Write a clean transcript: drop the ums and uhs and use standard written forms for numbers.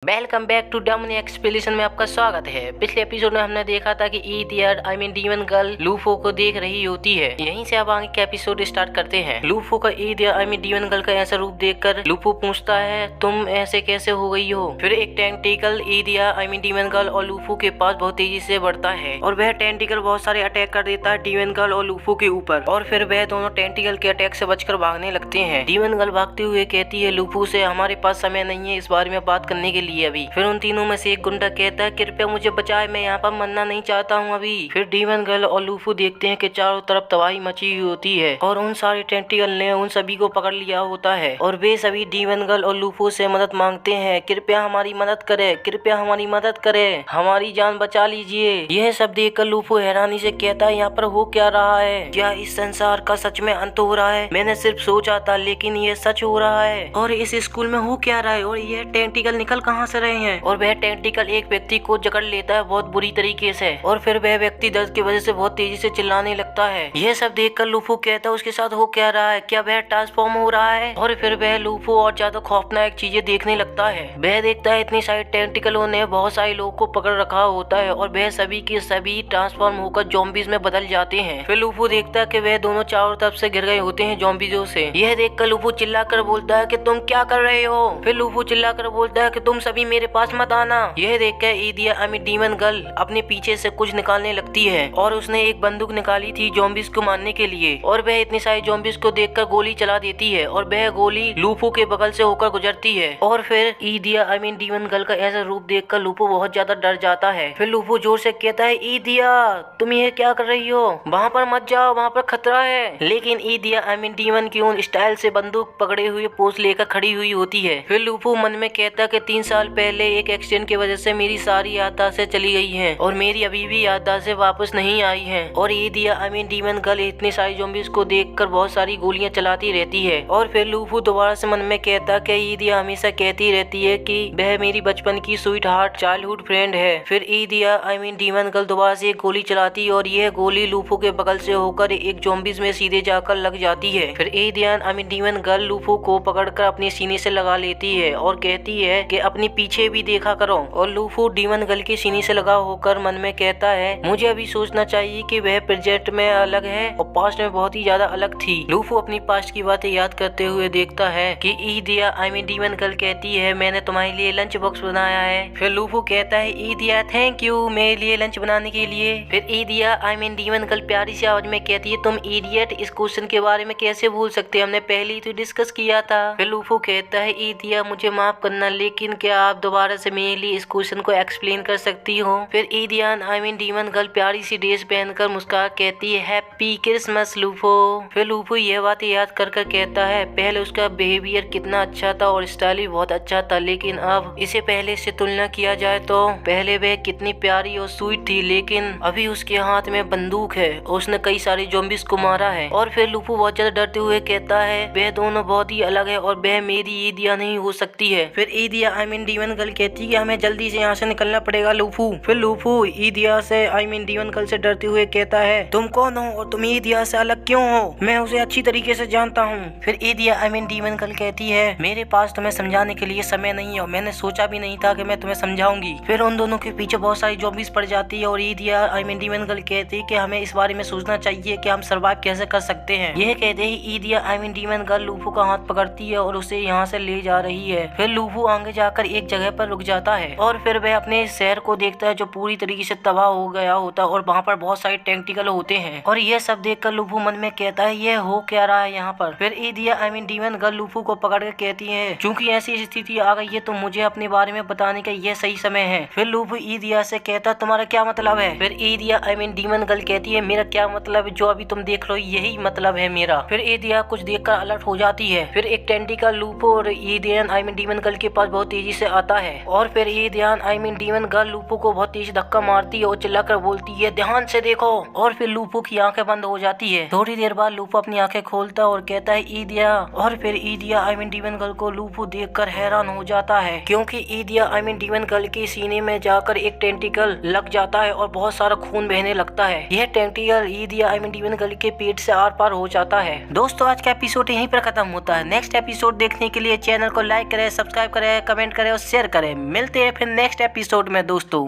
Welcome back to डमनी explanation में आपका स्वागत है। पिछले एपिसोड में हमने देखा था कि ईथियर डीमन गर्ल लूफो को देख रही होती है। यहीं से अब आगे का एपिसोड स्टार्ट करते हैं। लूफो का ईथियर डीमन गर्ल का ऐसा रूप देखकर लूफो पूछता है तुम ऐसे कैसे हो गई हो। फिर एक टेंटिकल ईथियर डीमन गर्ल और लूफो के पास बहुत तेजी से बढ़ता है और वह टेंटिकल बहुत सारे अटैक कर देता है डीमन गर्ल और लूफो के ऊपर और फिर वह दोनों टेंटिकल के अटैक से बचकर भागने लगते हैं। डीमन गर्ल भागते हुए कहती है लूफो से हमारे पास समय नहीं है इस बारे में बात करने के लिए अभी। फिर उन तीनों में से एक गुंडा कहता है कृपया मुझे बचाए, मैं यहाँ पर मरना नहीं चाहता हूँ अभी। फिर डीमन गर्ल और लूफो देखते हैं कि चारों तरफ तबाही मची हुई होती है और उन सारे टेंटिकल ने उन सभी को पकड़ लिया होता है और वे सभी डीमन गर्ल और लूफो से मदद मांगते हैं, कृपया हमारी मदद करे, कृपया हमारी मदद करे, हमारी जान बचा लीजिए। यह सब देखकर लूफो हैरानी से कहता है यहाँ पर हो क्या रहा है, क्या इस संसार का सच में अंत हो रहा है? मैंने सिर्फ सोचा था लेकिन ये सच हो रहा है। और इस स्कूल में हो क्या रहा है और ये टेंटिकल निकल कहाँ से रहे हैं? और वह टेंटिकल एक व्यक्ति को जकड़ लेता है बहुत बुरी तरीके से और फिर वह व्यक्ति दर्द की वजह से बहुत तेजी से चिल्लाने लगता है। यह सब देखकर लूफो कहता है उसके साथ हो क्या रहा है, क्या वह ट्रांसफॉर्म हो रहा है? और फिर वह लूफो और ज्यादा खौफनाक चीजें देखने लगता है। वह देखता है इतनी सारी टेंटिकलों ने बहुत सारे लोगों को पकड़ रखा होता है और वह सभी के सभी ट्रांसफॉर्म होकर ज़ॉम्बीज में बदल जाते हैं। फिर लूफो देखता है कि वह दोनों चारों तरफ से घिर गए होते हैं ज़ॉम्बीजों से। यह देखकर लूफो चिल्लाकर बोलता है कि तुम क्या कर रहे हो? फिर लूफो चिल्लाकर बोलता है कि तुम सभी मेरे पास मत आना। यह देखकर ईथियर डीमन गर्ल अपने पीछे से कुछ निकालने लगती है और उसने एक बंदूक निकाली थी ज़ॉम्बीज को मारने के लिए और वह इतने सारे ज़ॉम्बीज को देखकर गोली चला देती है और वह गोली लूफो के बगल से होकर गुजरती है और फिर ईथियर डीमन गर्ल का ऐसा रूप देखकर लूफो बहुत ज्यादा डर जाता है। फिर लूफो जोर से कहता है ईथियर तुम ये क्या कर रही हो, वहाँ पर मत जाओ, वहाँ पर खतरा है। लेकिन ईथियर डीमन की उन स्टाइल से बंदूक पकड़े हुए पोज लेकर खड़ी हुई होती है। फिर लूफो मन में कहता कि 3 साल पहले एक एक्सीडेंट की वजह से मेरी सारी याददाश्तें चली गई हैं और मेरी अभी भी याददाश्तें वापस नहीं आई हैं। और ईथियर डीमन गर्ल इतने सारे ज़ॉम्बीज को देखकर बहुत सारी गोलियां चलाती रहती है। और फिर लूफो दोबारा से मन में कहता कि ईथियर हमेशा कहती रहती है कि वह मेरी बचपन की स्वीट हार्ट चाइल्डहुड फ्रेंड है। फिर ईथियर डीमन गर्ल दोबारा से एक गोली चलाती है और यह गोली लूफो के बगल से होकर एक ज़ॉम्बीज में सीधे जाकर लग जाती है। फिर ईथियर डीमन गर्ल लूफो को पकड़कर अपने सीने से लगा लेती है और कहती है कि अपने पीछे भी देखा करो। और लूफो डीमन गर्ल के सीने से लगा होकर मन में कहता है मुझे अभी सोचना चाहिए कि वह प्रेजेंट में अलग है और पास्ट में बहुत ही ज्यादा अलग थी। लूफो अपनी पास्ट की बातें याद करते हुए देखता है कि ईथियर डीमन गर्ल कहती है मैंने तुम्हारे लिए लंच बॉक्स बनाया है। फिर लूफो कहता है ईथियर थैंक यू मेरे लिए लंच बनाने के लिए। फिर ईथियर डीमन गर्ल प्यारी सी आवाज में कहती है तुम इडियट, इस क्वेश्चन के बारे में कैसे भूल सकते, हमने पहले ही तो डिस्कस किया था। फिर लूफो कहता है ईथियर मुझे माफ करना लेकिन क्या आप दोबारा से मेरे लिए इस क्वेश्चन को एक्सप्लेन कर सकती हो? फिर ईथियर डीमन गर्ल प्यारी सी ड्रेस पहनकर मुस्कुरा कहती है हैप्पी क्रिसमस लूफो। फिर लूफो यह बात याद कर कहता है पहले उसका बिहेवियर कितना अच्छा था और स्टाइल भी बहुत अच्छा था लेकिन अब इसे पहले से तुलना किया जाए तो पहले वह कितनी प्यारी और स्वीट थी लेकिन अभी उसके हाथ में बंदूक है और उसने कई सारे ज़ॉम्बीज को मारा है। और फिर लूफो बहुत ज्यादा डरते हुए कहता है वह दोनों बहुत ही अलग है और वह मेरी ईथियर नहीं हो सकती है। फिर ईथियर डीमन गर्ल कहती है कि हमें जल्दी से यहाँ से निकलना पड़ेगा लूफो। फिर लूफो ईथियर से डीमन गर्ल से डरते हुए कहता है तुम कौन हो और तुम ईथियर से अलग क्यों हो, मैं उसे अच्छी तरीके से जानता हूँ। फिर ईथियर डीमन गर्ल कहती है मेरे पास तुम्हें समझाने के लिए समय नहीं है और मैंने सोचा भी नहीं था कि मैं तुम्हें समझाऊंगी। फिर उन दोनों के पीछे बहुत सारी ज़ॉम्बीज पड़ जाती है और ईथियर डीमन गर्ल कहती है कि हमें इस बारे में सोचना चाहिए कि हम सर्वाइव कैसे कर सकते हैं। यह कहते ही ईथियर डीमन गर्ल लूफो का हाथ पकड़ती है और उसे यहाँ से ले जा रही है। फिर लूफो आगे जाकर एक जगह पर रुक जाता है और फिर वह अपने शहर को देखता है जो पूरी तरीके से तबाह हो गया होता है और वहाँ पर बहुत सारे टेंटिकल होते हैं। और यह सब देखकर लूफो मन में कहता है यह हो क्या रहा है यहाँ पर। फिर ईथियर डीमन गर्ल लूफो को पकड़ कर कहती है चूंकि ऐसी स्थिति आ गई है तो मुझे अपने बारे में बताने का यह सही समय है। फिर लूफो ईथियर से कहता तुम्हारा क्या मतलब है? फिर ईथियर डीमन गर्ल कहती है मेरा क्या मतलब है, जो अभी तुम देख रहे हो यही मतलब है मेरा। फिर ईथियर कुछ देखकर अलर्ट हो जाती है। फिर एक टेंटिकल लूफो और ईथियर डीमन गर्ल के पास बहुत तेजी से आता है और फिर ईथियर डीमन गर्ल लूफो को बहुत तेज धक्का मारती है और चिल्लाकर बोलती है ध्यान से देखो। और फिर लूफो की आंखें बंद हो जाती है। थोड़ी देर बाद लूफो अपनी आंखें खोलता है और कहता है ईथियर। और फिर ईथियर डीमन गर्ल को लूफो देखकर हैरान हो जाता है क्योंकि ईथियर डीमन गर्ल के सीने में जाकर एक टेंटिकल लग जाता है और बहुत सारा खून बहने लगता है। यह टेंटिकल ईथियर डीमन गर्ल के पेट से आर पार हो जाता है। दोस्तों आज का एपिसोड यहीं पर खत्म होता है। नेक्स्ट एपिसोड देखने के लिए चैनल को लाइक करें, सब्सक्राइब करें, कमेंट करें और शेयर करें। मिलते हैं फिर नेक्स्ट एपिसोड में दोस्तों।